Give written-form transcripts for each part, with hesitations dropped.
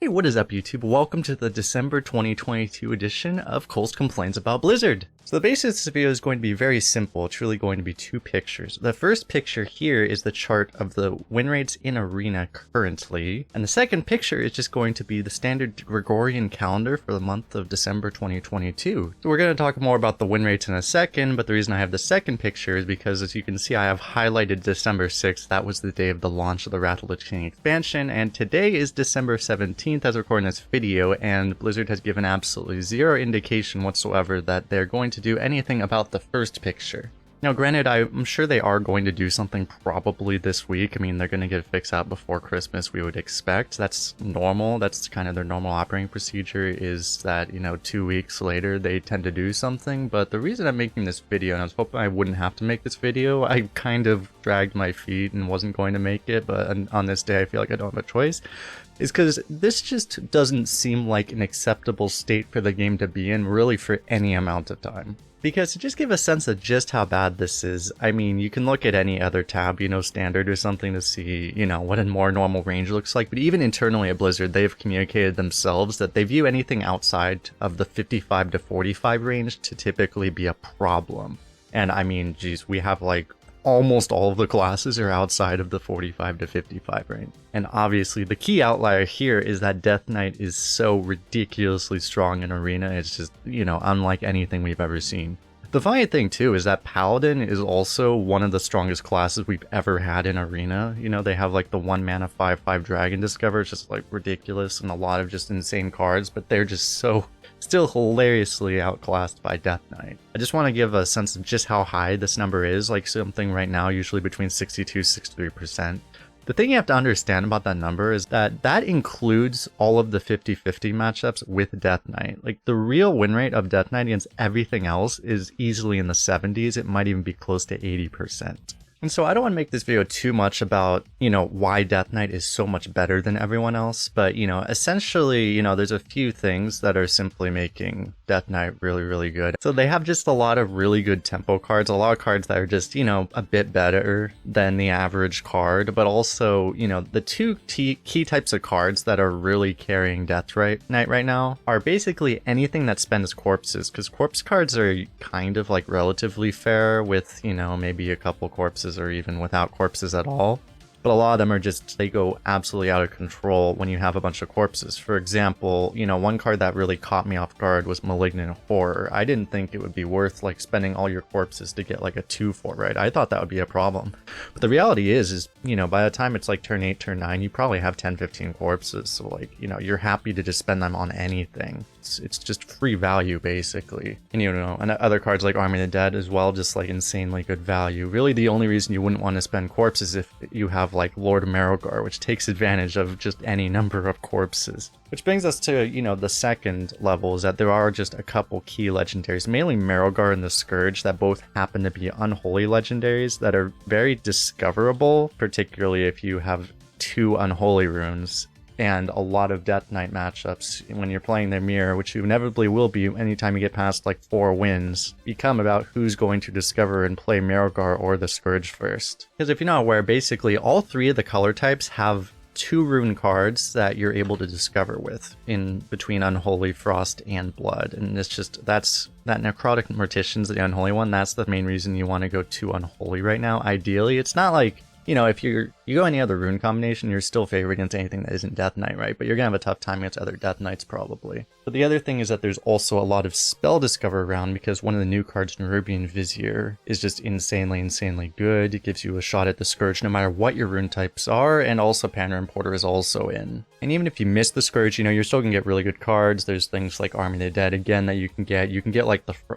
Hey, what is up YouTube? Welcome to the December 2022 edition of Kolst Complains About Blizzard. So the basis of this video is going to be very simple. It's really going to be two pictures. The first picture here is the chart of the win rates in Arena currently, and the second picture is just going to be the standard Gregorian calendar for the month of December 2022. So we're going to talk more about the win rates in a second, but the reason I have the second picture is because, as you can see, I have highlighted December 6th. That was the day of the launch of the Lich King expansion, and today is December 17th as we're recording this video, and Blizzard has given absolutely zero indication whatsoever that they're going to do anything about the first picture. Now granted, I'm sure they are going to do something probably this week. I mean, they're going to get a fix out before Christmas, we would expect. That's normal. That's kind of their normal operating procedure, is that, 2 weeks later they tend to do something. But the reason I'm making this video, and I was hoping I wouldn't have to make this video, I kind of dragged my feet and wasn't going to make it, but on this day I feel like I don't have a choice, is because this just doesn't seem like an acceptable state for the game to be in, really, for any amount of time. Because to just give a sense of just how bad this is, I mean, you can look at any other tab, standard or something, to see, what a more normal range looks like. But even internally at Blizzard, they've communicated themselves that they view anything outside of the 55 to 45 range to typically be a problem. And I mean, geez, we have almost all of the classes are outside of the 45 to 55 range. And obviously the key outlier here is that Death Knight is so ridiculously strong in Arena. It's just, unlike anything we've ever seen. The funny thing too is that Paladin is also one of the strongest classes we've ever had in Arena. They have the 1 mana 5/5 Dragon Discover. It's just ridiculous, and a lot of just insane cards, but they're just so still hilariously outclassed by Death Knight. I just want to give a sense of just how high this number is, something right now usually between 62-63%. The thing you have to understand about that number is that that includes all of the 50-50 matchups with Death Knight. The real win rate of Death Knight against everything else is easily in the 70s. It might even be close to 80%. And so I don't want to make this video too much about, why Death Knight is so much better than everyone else. But, essentially, there's a few things that are simply making Death Knight really, really good. So they have just a lot of really good tempo cards, a lot of cards that are just, a bit better than the average card. But also, the two key types of cards that are really carrying Death Knight right now are basically anything that spends corpses. Because corpse cards are kind of relatively fair with, maybe a couple corpses, or even without corpses at all. But a lot of them are just, they go absolutely out of control when you have a bunch of corpses. For example, one card that really caught me off guard was Malignant Horror. I didn't think it would be worth spending all your corpses to get a 2/4, right? I thought that would be a problem. But the reality is by the time it's turn 8, turn 9, you probably have 10-15 corpses. So you're happy to just spend them on anything. It's just free value basically. And and other cards like Army of the Dead as well, just insanely good value. Really the only reason you wouldn't want to spend corpses is if you have Lord Marrowgar, which takes advantage of just any number of corpses. Which brings us to, the second level, is that there are just a couple key legendaries, mainly Marrowgar and the Scourge, that both happen to be unholy legendaries that are very discoverable, particularly if you have 2 unholy runes. And a lot of Death Knight matchups, when you're playing their mirror, which you inevitably will be anytime you get past 4 wins, become about who's going to discover and play Marrowgar or the Scourge first. Because if you're not aware, basically all 3 of the color types have 2 rune cards that you're able to discover with in between Unholy, Frost, and Blood. And it's just, that Necrotic Mortician's the unholy one. That's the main reason you want to go 2 unholy right now. Ideally, it's not if you go any other rune combination, you're still favored against anything that isn't Death Knight, right? But you're gonna have a tough time against other Death Knights probably. But the other thing is that there's also a lot of spell discover around, because one of the new cards, Nerubian Vizier, is just insanely good. It gives you a shot at the Scourge no matter what your rune types are, and also Panner Importer is also in. And even if you miss the Scourge, you're still gonna get really good cards. There's things like Army of the Dead again that you can get. You can get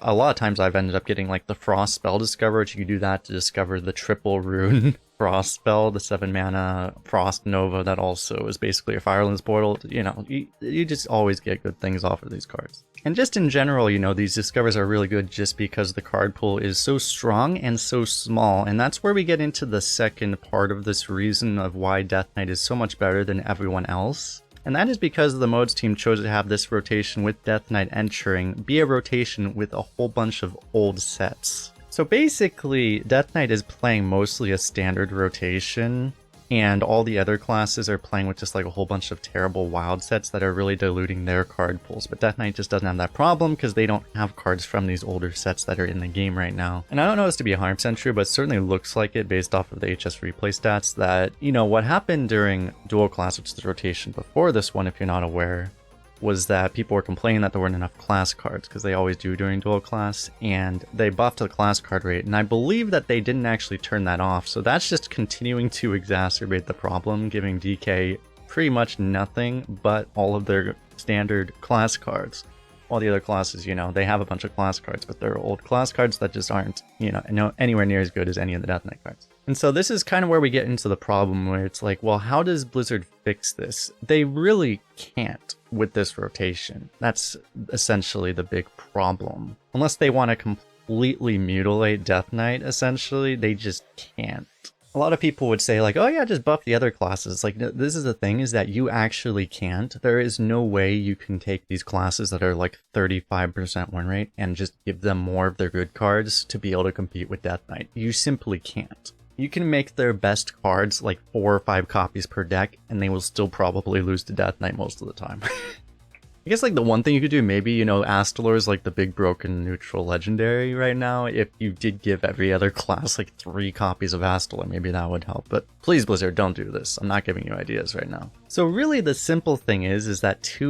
a lot of times I've ended up getting the Frost spell discover, which you can do that to discover the triple rune Frost spell, the 7 mana Frost Nova that also is basically a Firelands portal. You just always get good things off of these cards. And just in general, these discovers are really good just because the card pool is so strong and so small. And that's where we get into the second part of this reason of why Death Knight is so much better than everyone else. And that is because the modes team chose to have this rotation with Death Knight entering be a rotation with a whole bunch of old sets. So basically, Death Knight is playing mostly a standard rotation, and all the other classes are playing with just like a whole bunch of terrible wild sets that are really diluting their card pools. But Death Knight just doesn't have that problem because they don't have cards from these older sets that are in the game right now. And I don't know this to be 100% true, but it certainly looks like it based off of the HS replay stats that, you know, what happened during dual class, which is the rotation before this one, if you're not aware, was that people were complaining that there weren't enough class cards, because they always do during dual class, and they buffed the class card rate, and I believe that they didn't actually turn that off, so that's just continuing to exacerbate the problem, giving DK pretty much nothing but all of their standard class cards. All the other classes, you know, they have a bunch of class cards, but they're old class cards that just aren't, you know, anywhere near as good as any of the Death Knight cards. And so this is kind of where we get into the problem where it's like, well, how does Blizzard fix this? They really can't with this rotation. That's essentially the big problem. Unless they want to completely mutilate Death Knight, essentially, they just can't. A lot of people would say like, oh yeah, just buff the other classes. Like, this is the thing, is that you actually can't. There is no way you can take these classes that are like 35% win rate and just give them more of their good cards to be able to compete with Death Knight. You simply can't. You can make their best cards like 4 or 5 copies per deck, and they will still probably lose to Death Knight most of the time. I guess like the one thing you could do, maybe, you know, Astalor is like the big broken neutral legendary right now. If you did give every other class like 3 copies of Astalor, maybe that would help. But please, Blizzard, don't do this. I'm not giving you ideas right now. So really the simple thing is that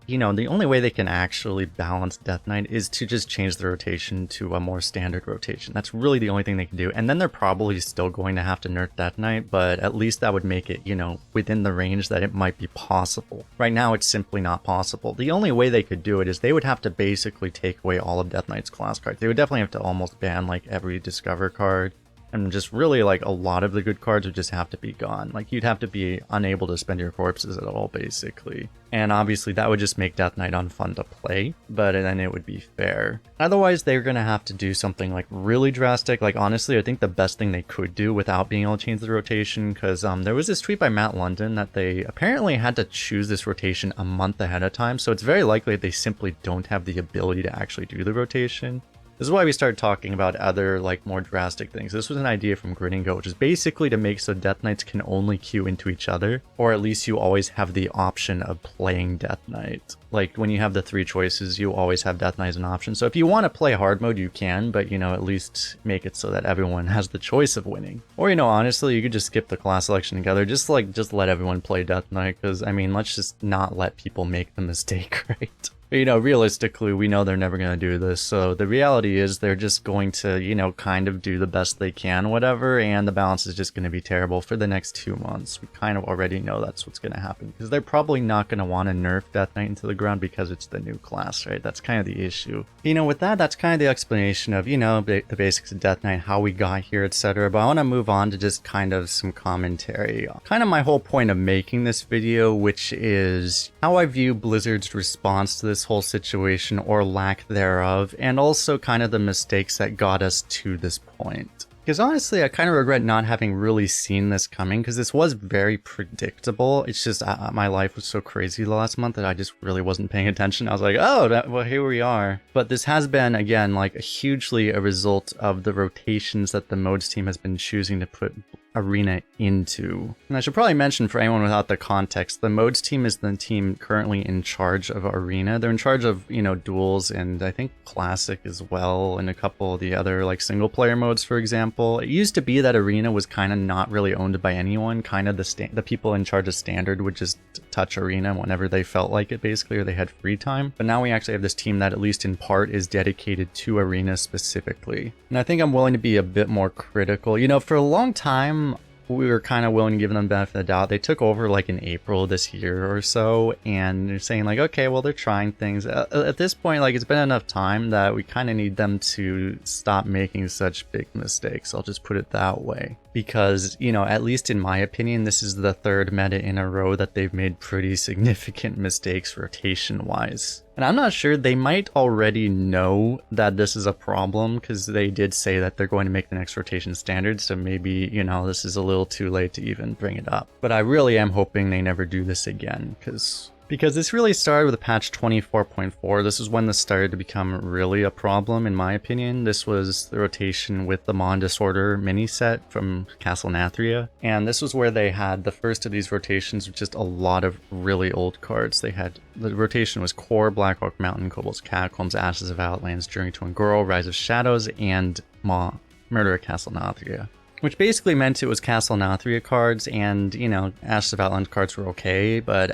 you know, the only way they can actually balance Death Knight is to just change the rotation to a more standard rotation. That's really the only thing they can do. And then they're probably still going to have to nerf Death Knight, but at least that would make it, you know, within the range that it might be possible. Right now, it's simply not possible. The only way they could do it is they would have to basically take away all of Death Knight's class cards. They would definitely have to almost ban like every Discover card. And just really like a lot of the good cards would just have to be gone. Like, you'd have to be unable to spend your corpses at all, basically. And obviously that would just make Death Knight unfun to play, but then it would be fair. Otherwise, they're gonna have to do something like really drastic. Like, honestly, I think the best thing they could do without being able to change the rotation, because there was this tweet by Matt London that they apparently had to choose this rotation a month ahead of time. So it's very likely they simply don't have the ability to actually do the rotation. This is why we started talking about other, like, more drastic things. This was an idea from Grinningo, which is basically to make so Death Knights can only queue into each other, or at least you always have the option of playing Death Knight. Like, when you have the 3 choices, you always have Death Knight as an option. So if you want to play hard mode, you can, but, you know, at least make it so that everyone has the choice of winning. Or, you know, honestly, you could just skip the class selection together. Just let everyone play Death Knight, because, I mean, let's just not let people make the mistake, right? But, you know, realistically, we know they're never going to do this, so the reality is they're just going to, you know, kind of do the best they can, whatever, and the balance is just going to be terrible for the next 2 months. We kind of already know that's what's going to happen, because they're probably not going to want to nerf Death Knight into the ground because it's the new class, right? That's kind of the issue. You know, with that, that's kind of the explanation of, you know, the basics of Death Knight, how we got here, etc. But I want to move on to just kind of some commentary. Kind of my whole point of making this video, which is how I view Blizzard's response to this whole situation, or lack thereof, and also kind of the mistakes that got us to this point. Because honestly, I kind of regret not having really seen this coming, because this was very predictable. It's just my life was so crazy the last month that I just really wasn't paying attention. I was like, oh, well, here we are. But this has been, again, like hugely a result of the rotations that the modes team has been choosing to put Arena into. And I should probably mention, for anyone without the context, the modes team is the team currently in charge of Arena. They're in charge of, you know, duels and I think Classic as well, and a couple of the other like single player modes, for example. It used to be that Arena was kind of not really owned by anyone. Kind of the people in charge of Standard would just touch Arena whenever they felt like it, basically, or they had free time. But now we actually have this team that, at least in part, is dedicated to Arena specifically. And I think I'm willing to be a bit more critical. You know, for a long time, we were kind of willing to give them the benefit of the doubt. They took over like in April this year or so, and they're saying like, okay, well, they're trying things. At this point, like, it's been enough time that we kind of need them to stop making such big mistakes. I'll just put it that way. Because, you know, at least in my opinion, this is the 3rd meta in a row that they've made pretty significant mistakes rotation-wise. And I'm not sure, they might already know that this is a problem, because they did say that they're going to make the next rotation standard, so maybe, you know, this is a little too late to even bring it up. But I really am hoping they never do this again, because Because this really started with patch 24.4. This is when this started to become really a problem, in my opinion. This was the rotation with the Mon Disorder mini set from Castle Nathria. And this was where they had the first of these rotations with just a lot of really old cards. They had, the rotation was Core, Black Oak Mountain, Kobold's Catacombs, Ashes of Outlands, Journey to Ungoro, Rise of Shadows, and Murder at Castle Nathria. Which basically meant it was Castle Nathria cards, and, you know, Ashes of Outlands cards were okay, but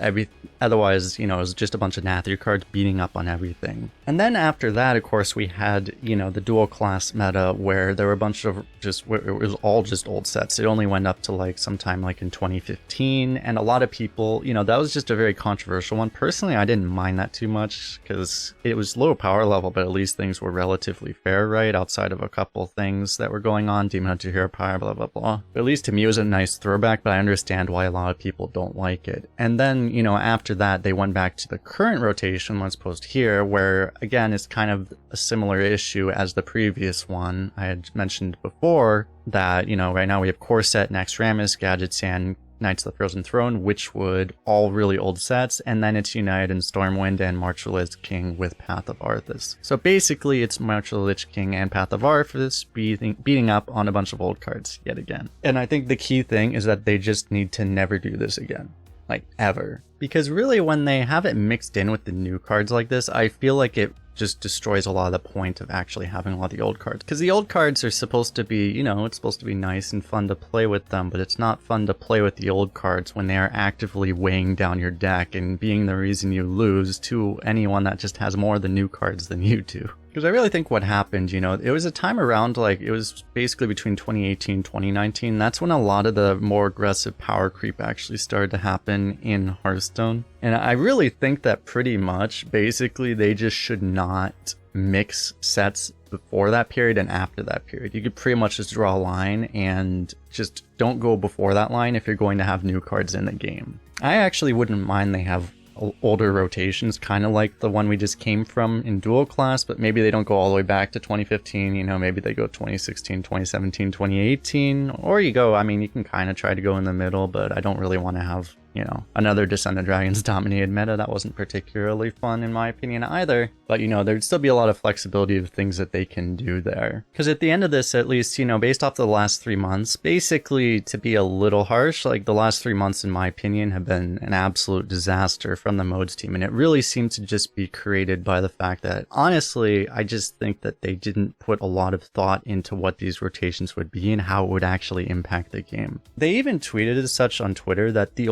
otherwise, you know, it was just a bunch of Nathria cards beating up on everything. And then after that, of course, we had, you know, the dual class meta where there were a bunch of it was all just old sets. It only went up to like sometime like in 2015, and a lot of people, you know, that was just a very controversial one. Personally, I didn't mind that too much because it was low power level, but at least things were relatively fair, right? Outside of a couple things that were going on, Demon Hunter Hero Power, blah, blah, blah. But at least to me, it was a nice throwback, but I understand why a lot of people don't like it. And then, you know, after that, they went back to the current rotation, let's post here, where, again, it's kind of a similar issue as the previous one. I had mentioned before that, you know, right now we have Core Set, Naxxramas, Gadget Sand, Knights of the Frozen Throne, Witchwood, all really old sets, and then it's United and Stormwind and March of the Lich King with Path of Arthas. So basically it's March of the Lich King and Path of Arthas beating up on a bunch of old cards yet again. And I think the key thing is that they just need to never do this again. Like, ever. Because really when they have it mixed in with the new cards like this, I feel like it just destroys a lot of the point of actually having a lot of the old cards. Because the old cards are supposed to be, you know, it's supposed to be nice and fun to play with them, but it's not fun to play with the old cards when they are actively weighing down your deck and being the reason you lose to anyone that just has more of the new cards than you do. Because I really think what happened, you know, it was a time around, like, it was basically between 2018 and 2019. That's when a lot of the more aggressive power creep actually started to happen in Hearthstone. And I really think that pretty much, basically, they just should not mix sets before that period and after that period. You could pretty much just draw a line and just don't go before that line if you're going to have new cards in the game. I actually wouldn't mind they have older rotations, kind of like the one we just came from in dual class, but maybe they don't go all the way back to 2015, you know, maybe they go 2016, 2017, 2018, or you go, I mean, you can kind of try to go in the middle, but I don't really want to have, you know, another Descent of Dragons dominated meta. That wasn't particularly fun in my opinion either, but, you know, there'd still be a lot of flexibility of things that they can do there. Because at the end of this, at least, you know, based off the last 3 months, basically, to be a little harsh, like the last 3 months in my opinion have been an absolute disaster from the modes team, and it really seemed to just be created by the fact that, honestly, I just think that they didn't put a lot of thought into what these rotations would be and how it would actually impact the game. They even tweeted as such on Twitter that they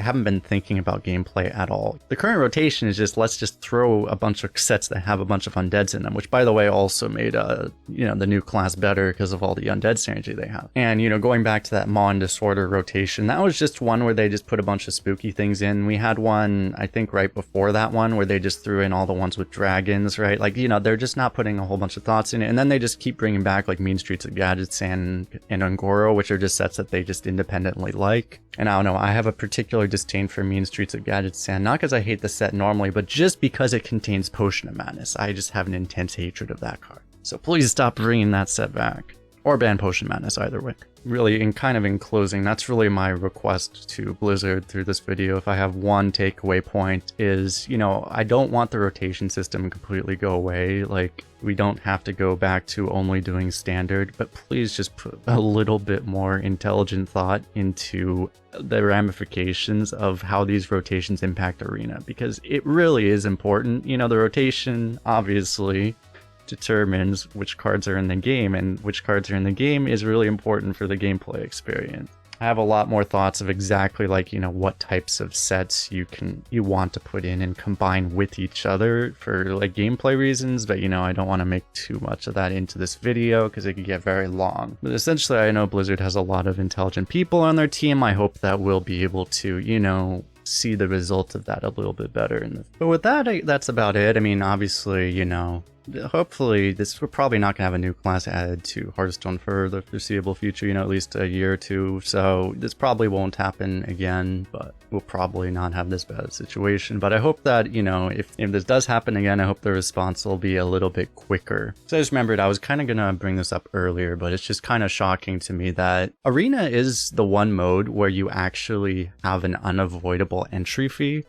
haven't been thinking about gameplay at all. The current rotation is just, let's just throw a bunch of sets that have a bunch of undeads in them, which by the way also made you know, the new class better because of all the undead synergy they have. And, you know, going back to that Mon Disorder rotation, that was just one where they just put a bunch of spooky things in. We had one, I think, right before that one where they just threw in all the ones with dragons, right? Like, you know, they're just not putting a whole bunch of thoughts in it. And then they just keep bringing back like Mean Streets of Gadget Sand and Ungoro, which are just sets that they just independently like. And I don't know, I have a particular disdain for Mean Streets of Gadget Sand, not because I hate the set normally, but just because it contains Potion of Madness. I just have an intense hatred of that card. So please stop bringing that set back. Or ban Potion Madness, either way. Really, in closing, that's really my request to Blizzard through this video. If I have one takeaway point is, you know, I don't want the rotation system to completely go away. Like, we don't have to go back to only doing standard, but please just put a little bit more intelligent thought into the ramifications of how these rotations impact Arena, because it really is important. You know, the rotation, obviously, determines which cards are in the game, and which cards are in the game is really important for the gameplay experience. I have a lot more thoughts of exactly, like, you know, what types of sets you want to put in and combine with each other for like gameplay reasons, but, you know, I don't want to make too much of that into this video because it could get very long. But essentially, I know Blizzard has a lot of intelligent people on their team. I hope that we'll be able to, you know, see the results of that a little bit better in this. But with that, that's about it. I mean, obviously, you know, hopefully we're probably not gonna have a new class added to Hearthstone for the foreseeable future, you know, at least a year or two. So this probably won't happen again, but we'll probably not have this bad situation. But I hope that, you know, if this does happen again, I hope the response will be a little bit quicker. So I just remembered I was kind of gonna bring this up earlier, but it's just kind of shocking to me that Arena is the one mode where you actually have an unavoidable entry fee.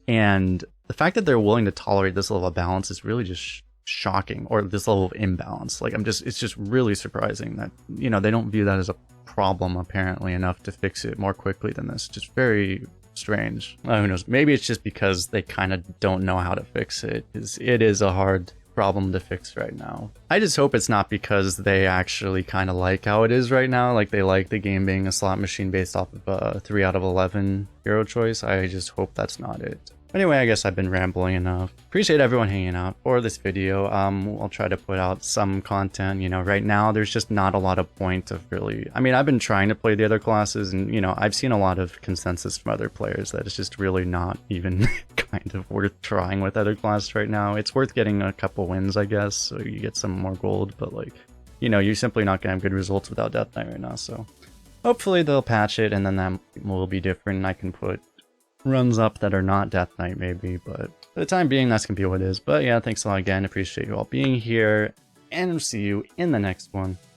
And the fact that they're willing to tolerate this level of balance is really just shocking, or this level of imbalance. Like, it's just really surprising that, you know, they don't view that as a problem apparently enough to fix it more quickly than this. Just very strange. Who knows? Maybe it's just because they kind of don't know how to fix it. It is a hard problem to fix right now. I just hope it's not because they actually kind of like how it is right now, like they like the game being a slot machine based off of a 3 out of 11 hero choice. I just hope that's not it. Anyway, I guess I've been rambling enough. Appreciate everyone hanging out for this video. I'll try to put out some content. You know, right now there's just not a lot of point of really... I mean, I've been trying to play the other classes, and, you know, I've seen a lot of consensus from other players that it's just really not even kind of worth trying with other classes right now. It's worth getting a couple wins, I guess, so you get some more gold, but, like, you know, you're simply not gonna have good results without Death Knight right now, so... Hopefully they'll patch it, and then that will be different, and I can put runs up that are not Death Knight maybe, but for the time being that's gonna be what it is. But yeah, thanks a lot again, appreciate you all being here, and see you in the next one.